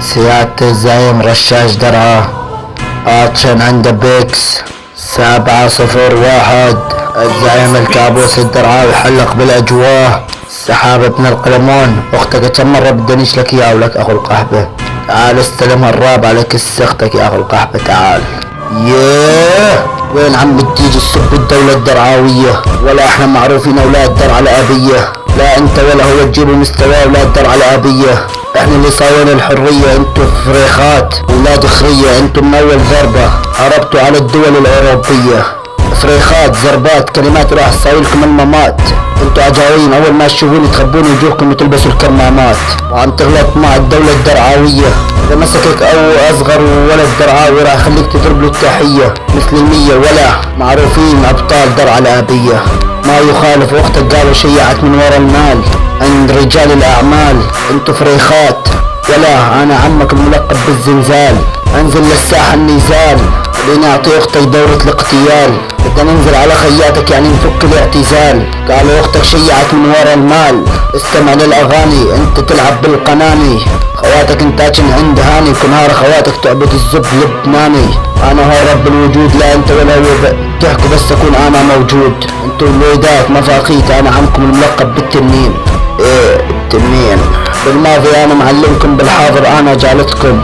سيادة الزعيم رشاش درعا، اكشن عند بيكس 701. الزعيم الكابوس الدرعاوي حلق بالاجواء. سحابة بن القلمون، اختك كم مرة بدنيش لك اياه ولك اخو القحبة. تعال استلم الراب على كس اختك يا اخو القحبة تعال. ياه وين عم بتيجي السب الدولة الدرعاوية؟ ولا احنا معروفين اولاد درعا الابية؟ لا انت ولا هو تجيبوا مستوى اولاد درعا الابية. احنا اللي صاين الحرية، انتو فريخات اولاد خرية. انتو من اول ضربة هربتوا على الدول الاوروبية. فريخات زربات كلمات راح تساويلكم الممات. انتو عجاوين اول ما تشوفوني تخبون وجوهكم وتلبسوا الكمامات. وعم تغلط مع الدولة الدرعاوية. اذا مسكك او اصغر ولد درعاوي راح يخليك تضرب له التحية مثل المية. ولا معروفين ابطال درعا الابية. ما يخالف اختك قالوا شيعت من ورا المال عند رجال الاعمال. انتو فريخات. ولا انا عمك الملقب بالزنزال. انزل للساحة النزال لنعطي اختك دورة الاغتيال. بدنا ننزل على خياتك يعني نفك الاعتزال. قالوا اختك شيعت من ورا المال. استمع للاغاني انت تلعب بالقناني. خواتك انتاجن عند هاني كنهار خواتك تعبد الزب لبناني. انا هو رب الوجود لا انت ولا هو تحكوا بس اكون انا موجود. انتو الويدات مفاقيت انا عمكم الملقب بالتنين. ايه التنين بالماضي انا معلمكم بالحاضر انا جالتكم.